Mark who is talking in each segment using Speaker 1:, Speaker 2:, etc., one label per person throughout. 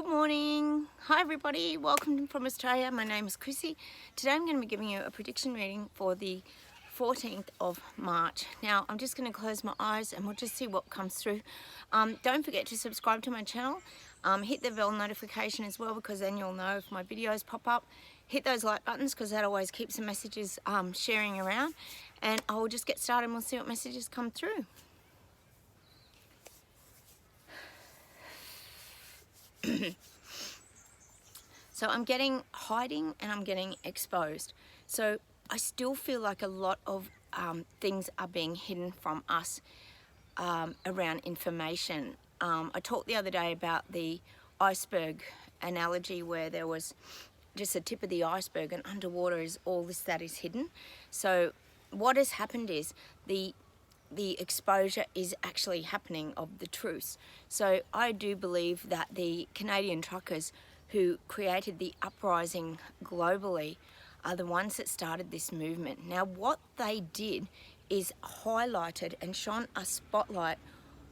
Speaker 1: morning. Hi everybody, welcome from Australia. My name is Chrissy. Today I'm going to be giving you a prediction reading for the 14th of March. Now I'm just going to close my eyes and we'll just see what comes through. Don't forget to subscribe to my channel. Hit the bell notification as well, because then you'll know if my videos pop up. Hit those like buttons because that always keeps the messages sharing around. And I will just get started and we'll see what messages come through. So I'm getting hiding and I'm getting exposed. So I still feel like a lot of things are being hidden from us around information. I talked the other day about the iceberg analogy, where there was just the tip of the iceberg and underwater is all this that is hidden. So what has happened is the exposure is actually happening of the truths. So I do believe that the Canadian truckers who created the uprising globally are the ones that started this movement. Now what they did is highlighted and shone a spotlight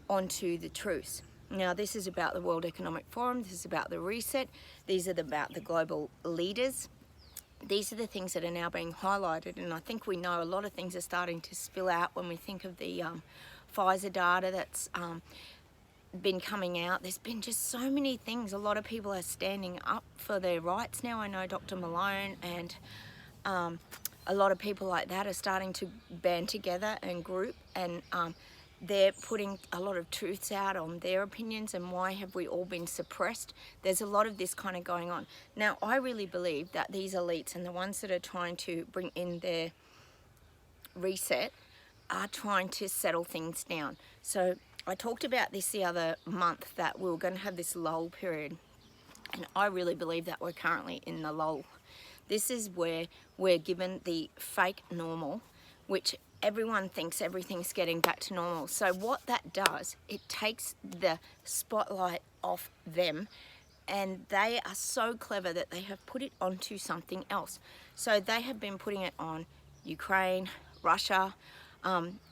Speaker 1: onto the truths. Now this is about the World Economic Forum, this is about the reset, these are about the global leaders. These are the things that are now being highlighted, and I think we know a lot of things are starting to spill out when we think of the Pfizer data that's been coming out. There's been just so many things. A lot of people are standing up for their rights now. I know Dr. Malone and a lot of people like that are starting to band together and group, and they're putting a lot of truths out on their opinions and why have we all been suppressed. There's a lot of this kind of going on. Now, I really believe that these elites and the ones that are trying to bring in their reset are trying to settle things down. So I talked about this the other month, that we were going to have this lull period. And I really believe that we're currently in the lull. This is where we're given the fake normal, which everyone thinks everything's getting back to normal. So what that does, it takes the spotlight off them, and they are so clever that they have put it onto something else. So they have been putting it on Ukraine, Russia.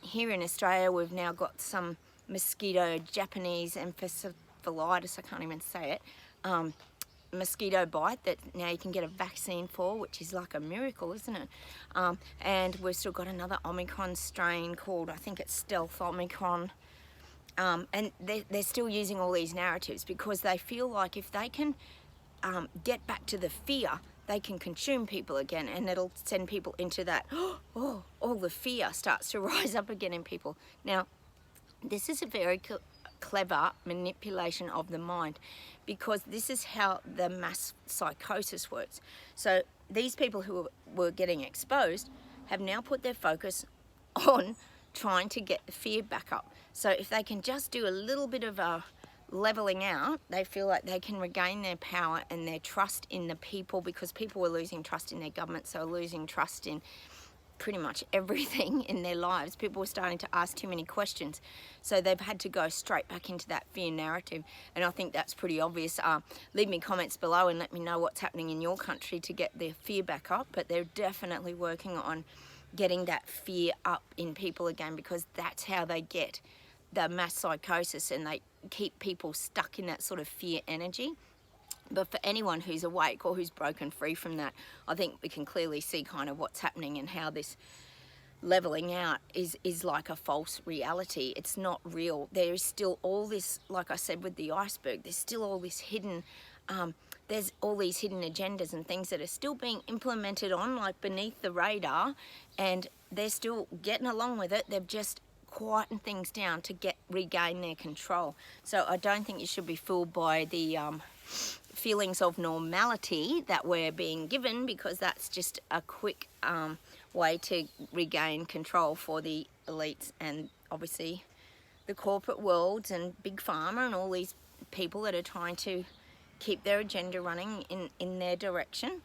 Speaker 1: Here in Australia, we've now got some mosquito, Japanese encephalitis, I can't even say it, mosquito bite that now you can get a vaccine for, which is like a miracle, isn't it? And we've still got another Omicron strain called, I think it's Stealth Omicron, and they're still using all these narratives because they feel like if they can get back to the fear, they can consume people again, and it'll send people into that, oh, all the fear starts to rise up again in people. Now, this is a very clever manipulation of the mind, because this is how the mass psychosis works. So these people who were getting exposed have now put their focus on trying to get the fear back up. So if they can just do a little bit of a leveling out, they feel like they can regain their power and their trust in the people, because people were losing trust in their government, so losing trust in pretty much everything in their lives. People were starting to ask too many questions, so they've had to go straight back into that fear narrative, and I think that's pretty obvious. Leave me comments below and let me know what's happening in your country to get their fear back up, but they're definitely working on getting that fear up in people again, because that's how they get the mass psychosis, and they keep people stuck in that sort of fear energy. But for anyone who's awake or who's broken free from that, I think we can clearly see kind of what's happening and how this leveling out is like a false reality. It's not real. There is still all this, like I said with the iceberg, there's still all this hidden, there's all these hidden agendas and things that are still being implemented on, like beneath the radar, and they're still getting along with it. They've just quietened things down to regain their control. So I don't think you should be fooled by the feelings of normality that we're being given, because that's just a quick way to regain control for the elites and obviously the corporate worlds and big pharma and all these people that are trying to keep their agenda running in their direction.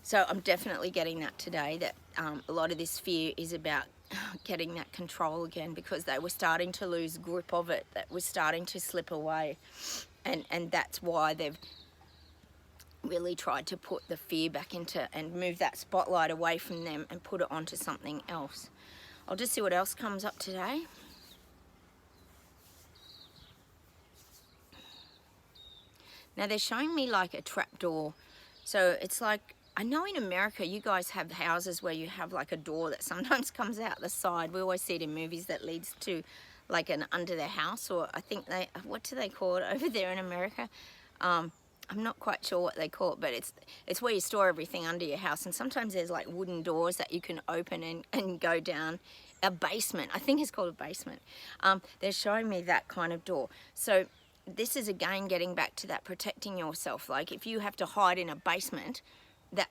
Speaker 1: So I'm definitely getting that today, that a lot of this fear is about getting that control again, because they were starting to lose grip of it, that was starting to slip away, and that's why they've really tried to put the fear back into and move that spotlight away from them and put it onto something else. I'll just see what else comes up today. Now they're showing me like a trap door. So it's like, I know in America you guys have houses where you have like a door that sometimes comes out the side. We always see it in movies that leads to like an under their house, or I think they, what do they call it over there in America? I'm not quite sure what they call it, but it's where you store everything under your house. And sometimes there's like wooden doors that you can open and go down a basement. I think it's called a basement. They're showing me that kind of door. So this is again getting back to that protecting yourself. Like if you have to hide in a basement,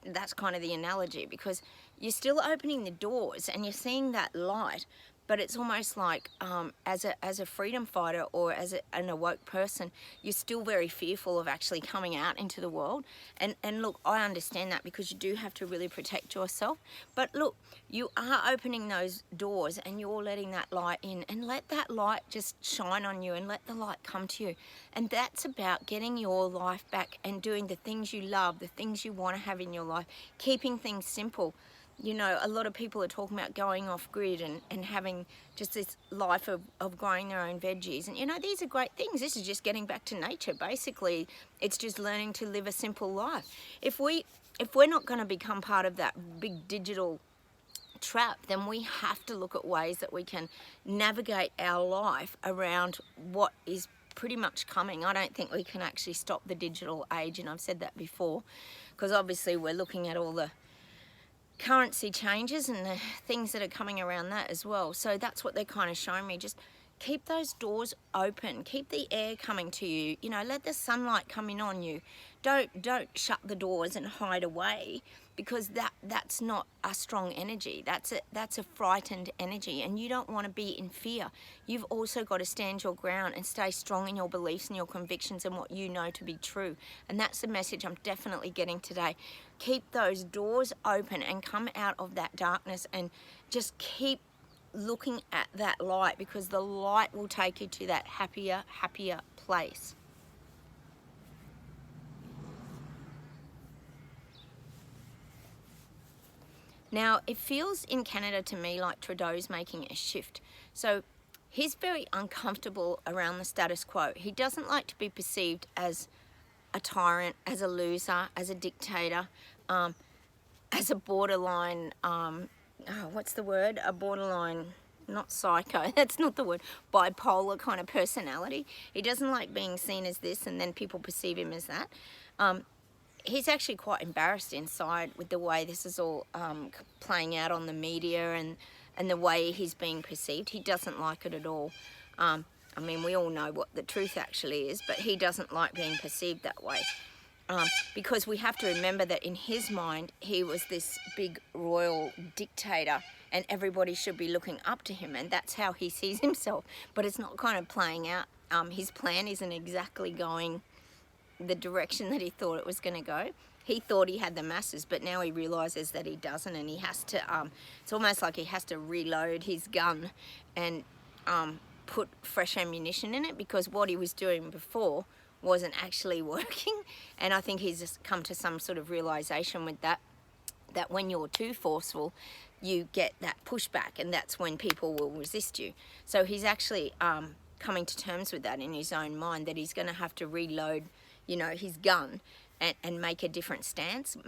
Speaker 1: that's kind of the analogy, because you're still opening the doors and you're seeing that light, but it's almost like as a freedom fighter or as an awoke person, you're still very fearful of actually coming out into the world. And look, I understand that, because you do have to really protect yourself. But look, you are opening those doors and you're letting that light in, and let that light just shine on you and let the light come to you. And that's about getting your life back and doing the things you love, the things you want to have in your life, keeping things simple. You know, a lot of people are talking about going off grid and having just this life of growing their own veggies. And, you know, these are great things. This is just getting back to nature, basically. It's just learning to live a simple life. If we're not going to become part of that big digital trap, then we have to look at ways that we can navigate our life around what is pretty much coming. I don't think we can actually stop the digital age, and I've said that before, because obviously we're looking at all the currency changes and the things that are coming around that as well. So that's what they're kind of showing me. Just keep those doors open, keep the air coming to you, you know, let the sunlight come in on you. Don't shut the doors and hide away, because that's not a strong energy. That's a frightened energy, and you don't want to be in fear. You've also got to stand your ground and stay strong in your beliefs and your convictions and what you know to be true. And that's the message I'm definitely getting today. Keep those doors open and come out of that darkness, and just keep looking at that light, because the light will take you to that happier place. Now, it feels in Canada to me like Trudeau's making a shift. So he's very uncomfortable around the status quo. He doesn't like to be perceived as a tyrant, as a loser, as a dictator, as a borderline, what's the word? A borderline, not psycho, that's not the word, bipolar kind of personality. He doesn't like being seen as this and then people perceive him as that. He's actually quite embarrassed inside with the way this is all playing out on the media and the way he's being perceived. He doesn't like it at all. I mean, we all know what the truth actually is, but he doesn't like being perceived that way. Because we have to remember that in his mind, he was this big royal dictator and everybody should be looking up to him, and that's how he sees himself. But it's not kind of playing out. His plan isn't exactly going the direction that he thought it was going to go. He thought he had the masses, but now he realizes that he doesn't, and he has to, it's almost like he has to reload his gun and put fresh ammunition in it, because what he was doing before wasn't actually working. And I think he's just come to some sort of realization with that when you're too forceful, you get that pushback, and that's when people will resist you. So he's actually coming to terms with that in his own mind, that he's going to have to reload, you know, his gun and make a different stance,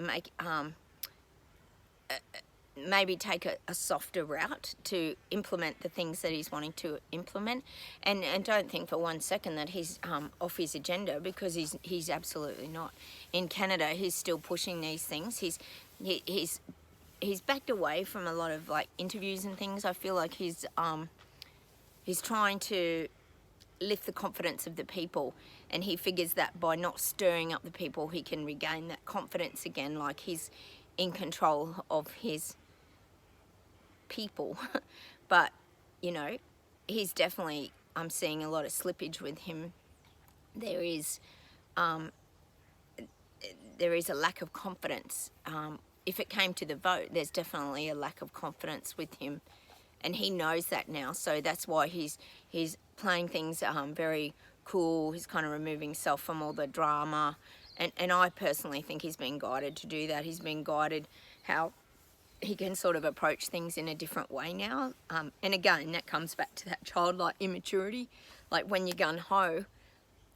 Speaker 1: maybe take a softer route to implement the things that he's wanting to implement. And don't think for one second that he's off his agenda, because he's absolutely not. In Canada, he's still pushing these things. He's backed away from a lot of like interviews and things. I feel like he's trying to lift the confidence of the people, and he figures that by not stirring up the people, he can regain that confidence again, like he's in control of his people. But you know, he's definitely, I'm seeing a lot of slippage with him. There is a lack of confidence. If it came to the vote, there's definitely a lack of confidence with him, and he knows that now. So that's why he's playing things very cool. He's kind of removing himself from all the drama, and I personally think he's been guided to do that. He's been guided how he can sort of approach things in a different way now. And again, that comes back to that childlike immaturity. Like when you're gung-ho,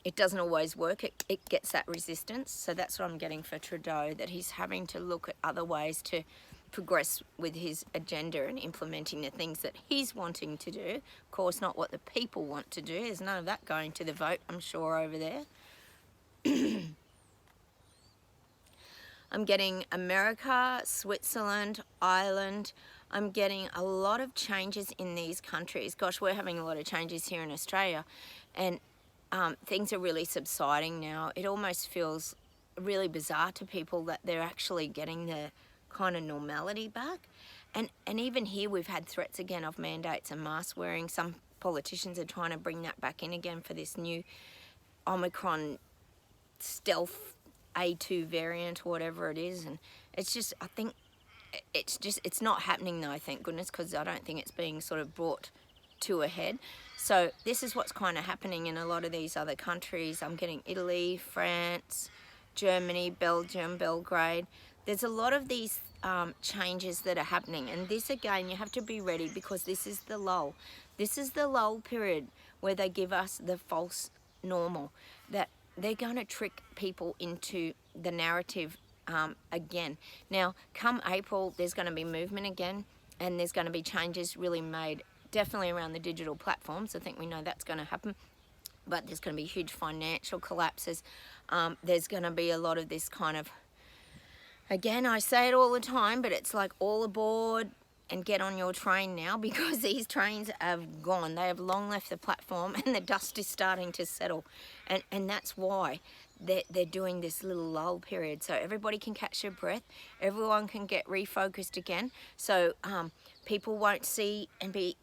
Speaker 1: it doesn't always work. It gets that resistance. So that's what I'm getting for Trudeau, that he's having to look at other ways to progress with his agenda and implementing the things that he's wanting to do. Of course, not what the people want to do. There's none of that going to the vote, I'm sure, over there. I'm getting America, Switzerland, Ireland. I'm getting a lot of changes in these countries. Gosh, we're having a lot of changes here in Australia, and things are really subsiding now. It almost feels really bizarre to people that they're actually getting the kind of normality back. And even here we've had threats again of mandates and mask wearing. Some politicians are trying to bring that back in again for this new Omicron stealth A2 variant or whatever it is. And it's just, I think it's not happening though, thank goodness, because I don't think it's being sort of brought to a head. So this is what's kind of happening in a lot of these other countries. I'm getting Italy, France, Germany, Belgium, Belgrade. There's a lot of these changes that are happening, and this again, you have to be ready, because this is the lull. This is the lull period where they give us the false normal, that they're going to trick people into the narrative again. Now, come April, there's going to be movement again, and there's going to be changes really made, definitely around the digital platforms. I think we know that's going to happen, but there's going to be huge financial collapses. There's going to be a lot of this kind of, again, I say it all the time, but it's like all aboard and get on your train now, because these trains have gone. They have long left the platform, and the dust is starting to settle. And that's why they're doing this little lull period, so everybody can catch their breath, everyone can get refocused again, so people won't see and be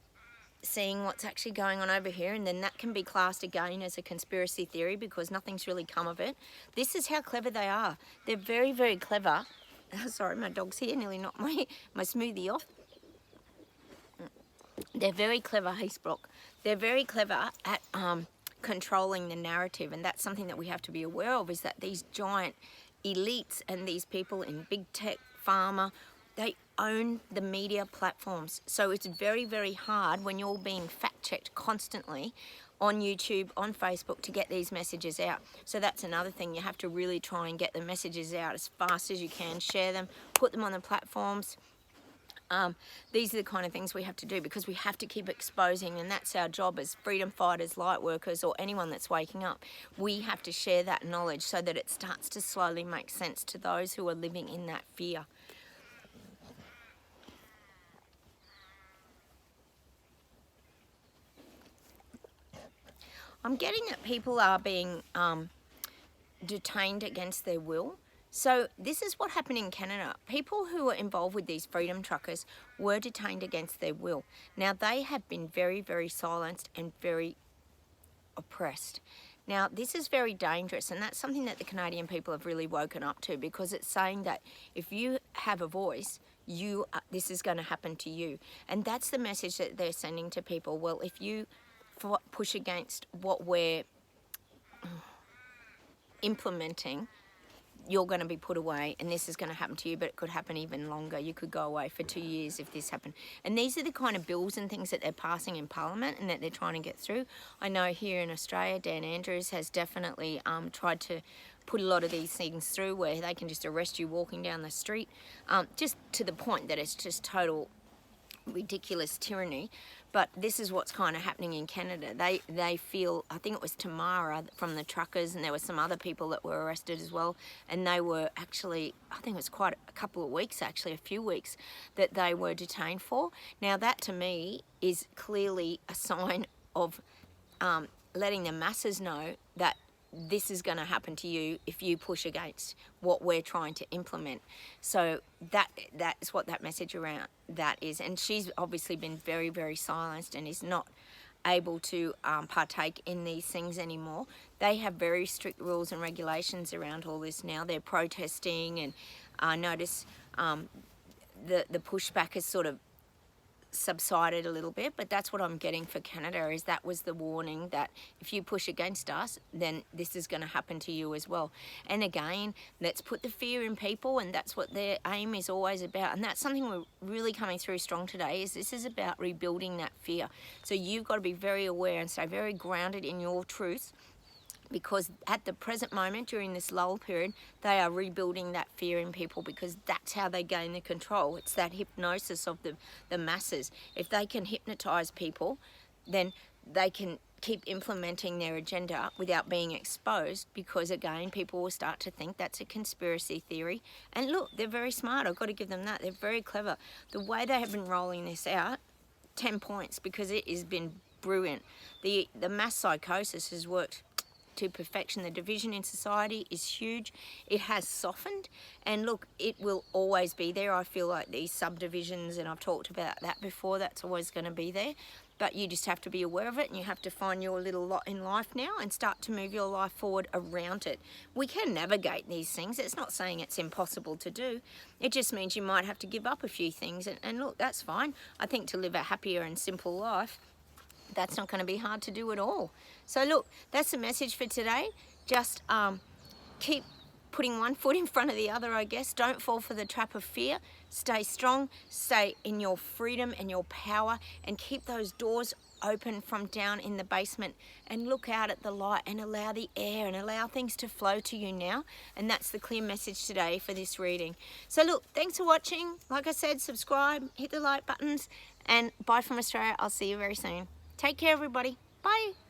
Speaker 1: seeing what's actually going on over here, and then that can be classed again as a conspiracy theory, because nothing's really come of it. This is how clever they are. They're very, very clever. Sorry, my dog's here, nearly knocked my smoothie off. They're very clever, Heathbrook. They're very clever at controlling the narrative, and that's something that we have to be aware of, is that these giant elites and these people in big tech, pharma, they own the media platforms. So it's very, very hard when you're being fact-checked constantly on YouTube, on Facebook, to get these messages out. So that's another thing. You have to really try and get the messages out as fast as you can, share them, put them on the platforms. These are the kind of things we have to do, because we have to keep exposing, and that's our job as freedom fighters, light workers, or anyone that's waking up. We have to share that knowledge so that it starts to slowly make sense to those who are living in that fear. I'm getting that people are being detained against their will. So this is what happened in Canada. People who were involved with these freedom truckers were detained against their will. Now, they have been very, very silenced and very oppressed. Now, this is very dangerous, and that's something that the Canadian people have really woken up to, because it's saying that if you have a voice, this is going to happen to you. And that's the message that they're sending to people. Well, if you push against what we're implementing, you're going to be put away, and this is going to happen to you, but it could happen even longer. You could go away for 2 years if this happened. And these are the kind of bills and things that they're passing in Parliament and that they're trying to get through. I know here in Australia, Dan Andrews has definitely tried to put a lot of these things through, where they can just arrest you walking down the street, just to the point that it's just total ridiculous tyranny. But this is what's kind of happening in Canada. They feel, I think it was Tamara from the truckers, and there were some other people that were arrested as well, and they were actually, I think it was quite a couple of weeks, actually a few weeks, that they were detained for. Now that to me is clearly a sign of letting the masses know that this is going to happen to you if you push against what we're trying to implement. So that's what that message around that is. And she's obviously been very, very silenced and is not able to partake in these things anymore. They have very strict rules and regulations around all this now. They're protesting, and I notice the pushback has sort of subsided a little bit, but that's what I'm getting for Canada, is that was the warning that if you push against us, then this is going to happen to you as well. And again, let's put the fear in people, and that's what their aim is always about. And that's something we're really coming through strong today, is this is about rebuilding that fear. So you've got to be very aware and stay very grounded in your truth, because at the present moment, during this lull period, they are rebuilding that fear in people, because that's how they gain the control. It's that hypnosis of the masses. If they can hypnotize people, then they can keep implementing their agenda without being exposed, because again, people will start to think that's a conspiracy theory. And look, they're very smart. I've got to give them that. They're very clever. The way they have been rolling this out, 10 points, because it has been brilliant. The mass psychosis has worked to perfection. The division in society is huge. It has softened, and look, it will always be there. I feel like these subdivisions, and I've talked about that before, that's always going to be there, but you just have to be aware of it, and you have to find your little lot in life now and start to move your life forward around it. We can navigate these things. It's not saying it's impossible to do. It just means you might have to give up a few things, and look, that's fine. I think to live a happier and simple life, that's not going to be hard to do at all. So look, that's the message for today. Just keep putting one foot in front of the other, I guess. Don't fall for the trap of fear. Stay strong, stay in your freedom and your power, and keep those doors open from down in the basement, and look out at the light and allow the air and allow things to flow to you now. And that's the clear message today for this reading. So look, thanks for watching. Like I said, subscribe, hit the like buttons, and bye from Australia. I'll see you very soon. Take care, everybody. Bye.